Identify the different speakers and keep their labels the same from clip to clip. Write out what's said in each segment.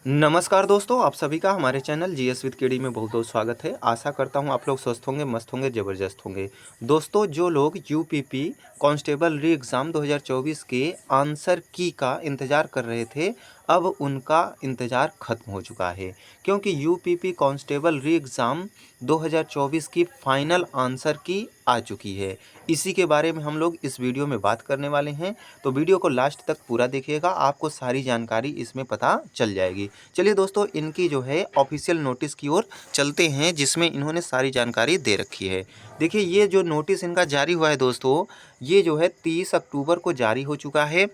Speaker 1: नमस्कार दोस्तों, आप सभी का हमारे चैनल जीएस विद केडी में बहुत बहुत स्वागत है। आशा करता हूं आप लोग स्वस्थ होंगे, मस्त होंगे, ज़बरदस्त होंगे। दोस्तों, जो लोग यूपीपी कांस्टेबल री एग्ज़ाम 2024 के आंसर की का इंतज़ार कर रहे थे, अब उनका इंतज़ार ख़त्म हो चुका है, क्योंकि यूपीपी कांस्टेबल री एग्ज़ाम 2024 की फाइनल आंसर की आ चुकी है। इसी के बारे में हम लोग इस वीडियो में बात करने वाले हैं, तो वीडियो को लास्ट तक पूरा देखिएगा, आपको सारी जानकारी इसमें पता चल जाएगी। चलिए दोस्तों, इनकी जो है ऑफिशियल नोटिस की ओर चलते हैं, जिसमें इन्होंने सारी जानकारी दे रखी है। देखिए, ये जो नोटिस इनका जारी हुआ है दोस्तों, ये जो है 30 अक्टूबर को जारी हो चुका है।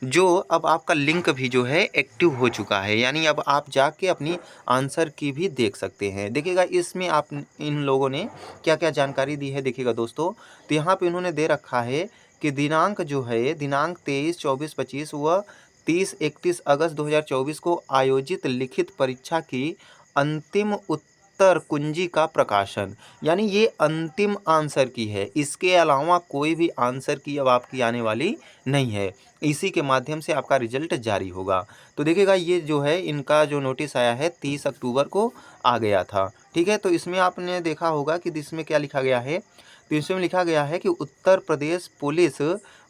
Speaker 1: जो अब आपका लिंक भी जो है एक्टिव हो चुका है, यानी अब आप जाके अपनी आंसर की भी देख सकते हैं। देखिएगा, इसमें आप इन लोगों ने क्या क्या जानकारी दी है देखिएगा दोस्तों। तो यहाँ पे इन्होंने दे रखा है कि दिनांक जो है, दिनांक 23, 24, 25 व 30-31 अगस्त 2024 को आयोजित लिखित परीक्षा की अंतिम उत्तर कुंजी का प्रकाशन, यानी ये अंतिम आंसर की है। इसके अलावा कोई भी आंसर की अब आपकी आने वाली नहीं है। इसी के माध्यम से आपका रिजल्ट जारी होगा। तो देखिएगा, ये जो है इनका जो नोटिस आया है 30 अक्टूबर को आ गया था। ठीक है, तो इसमें आपने देखा होगा कि इसमें क्या लिखा गया है। तो इसमें लिखा गया है कि उत्तर प्रदेश पुलिस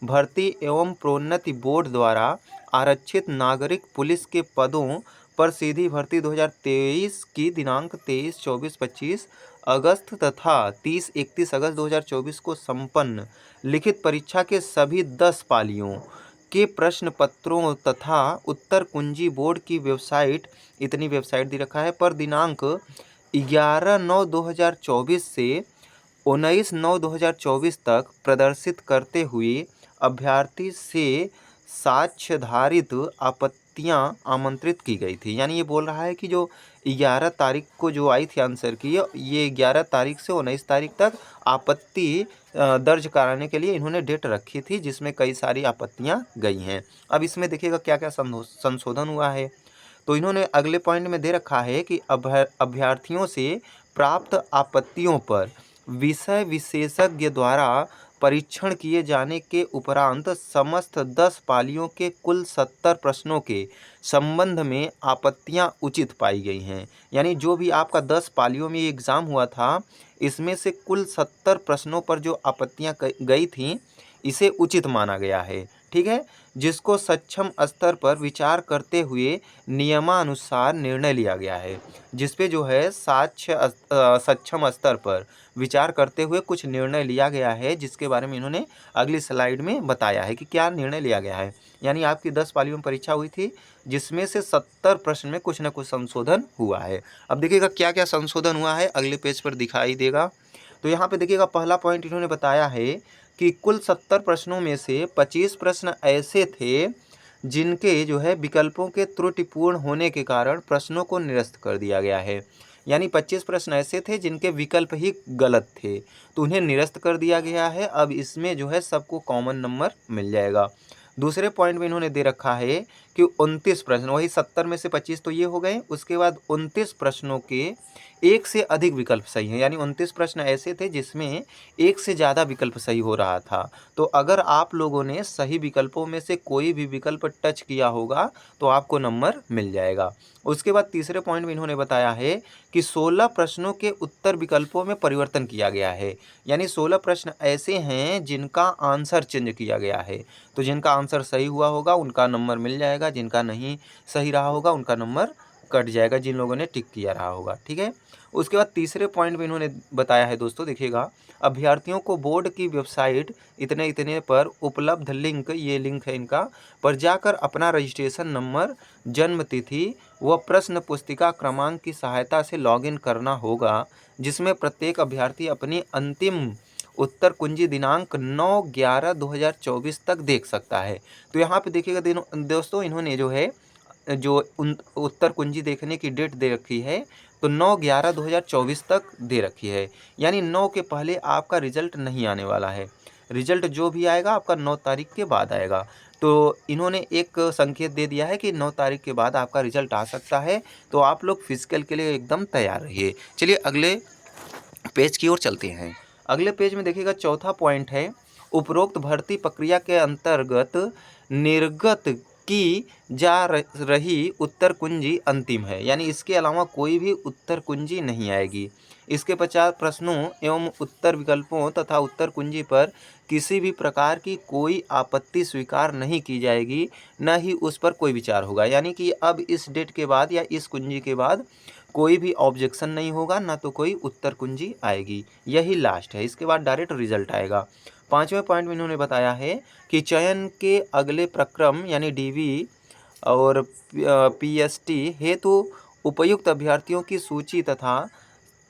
Speaker 1: भर्ती एवं प्रोन्नति बोर्ड द्वारा आरक्षित नागरिक पुलिस के पदों पर सीधी भर्ती 2023 की दिनांक 23, 24, 25 अगस्त तथा 30, 31 अगस्त 2024 को संपन्न लिखित परीक्षा के सभी 10 पालियों के प्रश्न पत्रों तथा उत्तर कुंजी बोर्ड की वेबसाइट, इतनी वेबसाइट दे रखा है, पर दिनांक 11/9/2024 से 19/9/2024 तक प्रदर्शित करते हुए अभ्यर्थी से साक्ष्याधारित आपत्तियां आमंत्रित की गई थी। यानी ये बोल रहा है कि जो 11 तारीख को जो आई थी आंसर की, ये 11 तारीख से 19 तारीख तक आपत्ति दर्ज कराने के लिए इन्होंने डेट रखी थी, जिसमें कई सारी आपत्तियां गई हैं। अब इसमें देखिएगा क्या क्या संशोधन हुआ है। तो इन्होंने अगले पॉइंट में दे रखा है कि अभ्यर्थियों से प्राप्त आपत्तियों पर विषय विशेषज्ञ द्वारा परीक्षण किए जाने के उपरांत समस्त 10 पालियों के कुल 70 प्रश्नों के संबंध में आपत्तियां उचित पाई गई हैं। यानी जो भी आपका 10 पालियों में एग्ज़ाम हुआ था, इसमें से कुल 70 प्रश्नों पर जो आपत्तियां गई थीं, इसे उचित माना गया है। ठीक है, जिसको सक्षम स्तर पर विचार करते हुए नियमानुसार निर्णय लिया गया है। जिस पे जो है सक्षम स्तर पर विचार करते हुए कुछ निर्णय लिया गया है, जिसके बारे में इन्होंने अगली स्लाइड में बताया है कि क्या निर्णय लिया गया है। यानी आपकी 10 पालियों में परीक्षा हुई थी, जिसमें से 70 प्रश्न में कुछ न कुछ संशोधन हुआ है। अब देखिएगा क्या क्या संशोधन हुआ है, अगले पेज पर दिखाई देगा। तो यहाँ पे देखिएगा, पहला पॉइंट इन्होंने बताया है कि कुल 70 प्रश्नों में से 25 प्रश्न ऐसे थे जिनके जो है विकल्पों के त्रुटिपूर्ण होने के कारण प्रश्नों को निरस्त कर दिया गया है। यानी 25 प्रश्न ऐसे थे जिनके विकल्प ही गलत थे, तो उन्हें निरस्त कर दिया गया है। अब इसमें जो है सबको कॉमन नंबर मिल जाएगा। दूसरे पॉइंट में इन्होंने दे रखा है कि 29 प्रश्न, वही 70 में से 25 तो ये हो गए, उसके बाद 29 प्रश्नों के एक से अधिक विकल्प सही हैं। यानी 29 प्रश्न ऐसे थे जिसमें एक से ज़्यादा विकल्प सही हो रहा था। तो अगर आप लोगों ने सही विकल्पों में से कोई भी विकल्प टच किया होगा, तो आपको नंबर मिल जाएगा। उसके बाद तीसरे पॉइंट में इन्होंने बताया है कि 16 प्रश्नों के उत्तर विकल्पों में परिवर्तन किया गया है। यानी 16 प्रश्न ऐसे हैं जिनका आंसर चेंज किया गया है। तो जिनका आंसर सही हुआ होगा उनका नंबर मिल जाएगा, जिनका नहीं सही रहा होगा उनका नंबर कट जाएगा, जिन लोगों ने टिक किया रहा होगा। ठीक है, उसके बाद तीसरे पॉइंट में इन्होंने बताया है दोस्तों, देखिएगा, अभ्यर्थियों को बोर्ड की वेबसाइट इतने इतने पर उपलब्ध लिंक, ये लिंक है इनका, पर जाकर अपना रजिस्ट्रेशन नंबर, जन्म तिथि व प्रश्न पुस्तिका क्रमांक की सहायता से लॉगिन करना होगा, जिसमें प्रत्येक अभ्यर्थी अपनी अंतिम उत्तर कुंजी दिनांक 9/11/2024 तक देख सकता है। तो यहाँ पे देखिएगा दोस्तों, इन्होंने जो है जो उत्तर कुंजी देखने की डेट दे रखी है, तो 9/11/2024 तक दे रखी है। यानी 9 के पहले आपका रिजल्ट नहीं आने वाला है। रिजल्ट जो भी आएगा आपका 9 तारीख के बाद आएगा। तो इन्होंने एक संकेत दे दिया है कि 9 तारीख के बाद आपका रिजल्ट आ सकता है, तो आप लोग फिजिकल के लिए एकदम तैयार रहिए। चलिए अगले पेज की ओर चलते हैं। अगले पेज में देखिएगा, चौथा पॉइंट है, उपरोक्त भर्ती प्रक्रिया के अंतर्गत निर्गत की जा रही उत्तर कुंजी अंतिम है, यानी इसके अलावा कोई भी उत्तर कुंजी नहीं आएगी। इसके पश्चात प्रश्नों एवं उत्तर विकल्पों तथा उत्तर कुंजी पर किसी भी प्रकार की कोई आपत्ति स्वीकार नहीं की जाएगी, न ही उस पर कोई विचार होगा। यानी कि अब इस डेट के बाद या इस कुंजी के बाद कोई भी ऑब्जेक्शन नहीं होगा, ना तो कोई उत्तर कुंजी आएगी। यही लास्ट है, इसके बाद डायरेक्ट रिजल्ट आएगा। 5वें पॉइंट में इन्होंने बताया है कि चयन के अगले प्रक्रम यानी डीवी और पीएसटी हेतु उपयुक्त अभ्यर्थियों की सूची तथा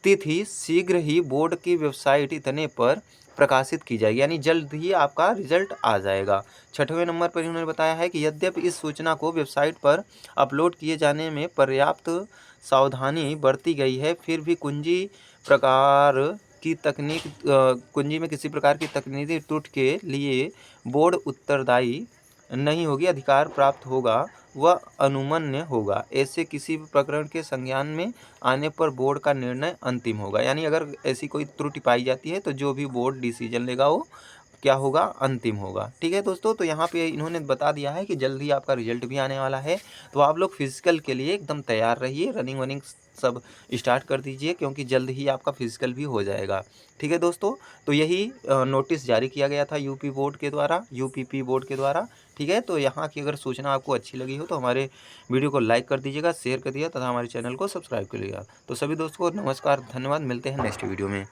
Speaker 1: तिथि शीघ्र ही बोर्ड की वेबसाइट इतने पर प्रकाशित की जाएगी, यानी जल्द ही आपका रिजल्ट आ जाएगा। 6वें नंबर पर इन्होंने बताया है कि यद्यपि इस सूचना को वेबसाइट पर अपलोड किए जाने में पर्याप्त सावधानी बरती गई है, फिर भी कुंजी में किसी प्रकार की तकनीकी त्रुटि के लिए बोर्ड उत्तरदायी नहीं होगी, अधिकार प्राप्त होगा वह अनुमन्य होगा। ऐसे किसी भी प्रकरण के संज्ञान में आने पर बोर्ड का निर्णय अंतिम होगा, यानी अगर ऐसी कोई त्रुटि पाई जाती है तो जो भी बोर्ड डिसीजन लेगा वो क्या होगा, अंतिम होगा। ठीक है दोस्तों, तो यहाँ पे इन्होंने बता दिया है कि जल्द ही आपका रिजल्ट भी आने वाला है, तो आप लोग फिजिकल के लिए एकदम तैयार रहिए, रनिंग वनिंग सब स्टार्ट कर दीजिए, क्योंकि जल्द ही आपका फिजिकल भी हो जाएगा। ठीक है दोस्तों, तो यही नोटिस जारी किया गया था यूपी बोर्ड के द्वारा, यूपीपी बोर्ड के द्वारा। ठीक है, तो यहाँ की अगर सूचना आपको अच्छी लगी हो तो हमारे वीडियो को लाइक कर दीजिएगा, शेयर कर दीजिएगा तथा हमारे चैनल को सब्सक्राइब कर लीजिएगा। तो सभी दोस्तों को नमस्कार, धन्यवाद, मिलते हैं नेक्स्ट वीडियो में।